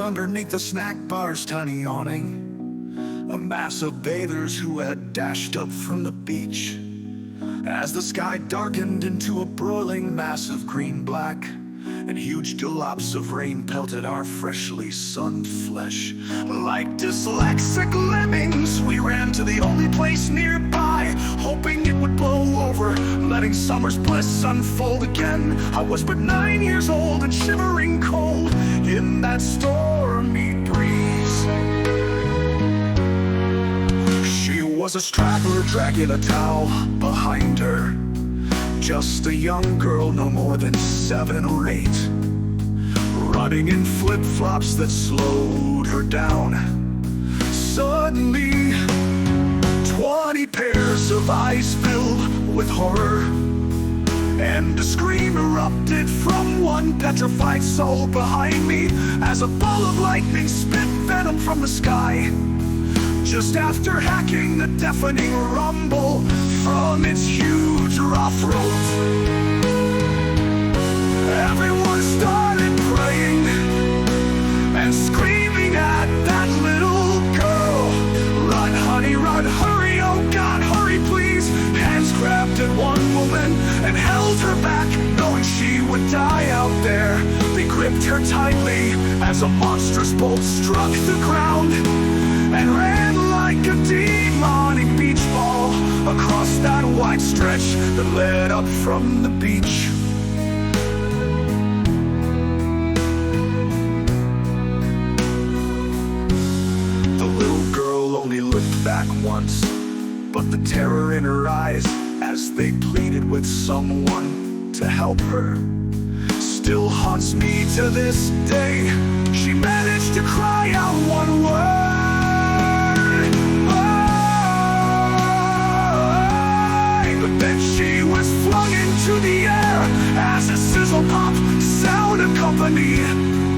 underneath the snack bar's tiny awning. A mass of bathers who had dashed up from the beach. As the sky darkened into a broiling mass of green-black, and huge dollops of rain pelted our freshly sunned flesh. Like dyslexic lemmings, we ran to the only place nearby, hoping it would blow over, letting summer's bliss unfold again. I was but 9 years old and shivering cold in that stormy breeze. She was a straggler dragging a towel behind her, just a young girl, no more than 7 or 8, running in flip-flops that slowed her down. Suddenly, 20 pairs of eyes filled with horror, and a scream erupted from one petrified soul behind me, as a ball of lightning spit venom from the sky, just after hacking the deafening rumble from its huge rough rope. Everyone started praying and screaming at that little girl. Run, honey, run, hurry, oh God, hurry, please. Hands grabbed at one woman and held her back, knowing she would die out there. They gripped her tightly as a monstrous bolt struck the ground and ran like a demonic beach ball across that wide stretch that led up from the beach. The little girl only looked back once, but the terror in her eyes as they pleaded with someone to help her still haunts me to this day. She managed to cry out one word, then she was flung into the air as a sizzle pop sound accompanied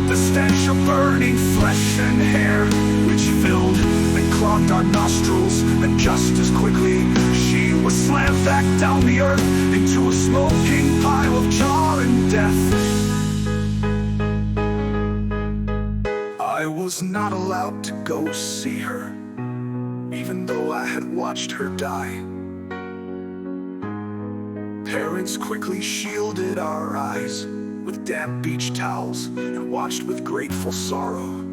the stench of burning flesh and hair, which filled and clogged our nostrils. And just as quickly she was slammed back down the earth into a smoking pile of char and death. I was not allowed to go see her, even though I had watched her die. Parents quickly shielded our eyes with damp beach towels and watched with grateful sorrow,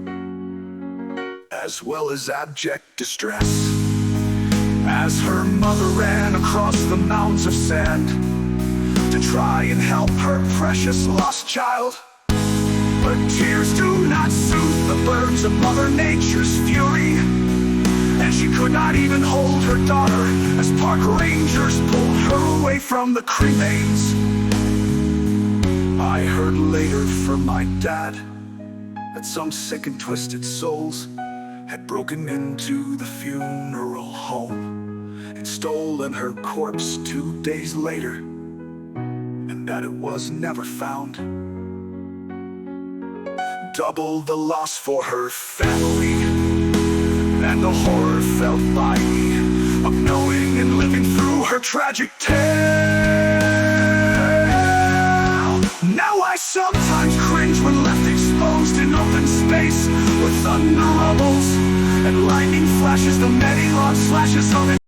as well as abject distress, as her mother ran across the mounds of sand to try and help her precious lost child. But tears do not soothe the burns of Mother Nature's fury, and she could not even hold her daughter as park rangers pulled her away from the cremains. I heard later from my dad that some sick and twisted souls had broken into the funeral home and stolen her corpse 2 days later, and that it was never found. Double the loss for her family, and the horror felt by me of knowing and living through her tragic tale. Now I sometimes cringe when left exposed in open space, where thunder rumbles and lightning flashes the many long slashes of it.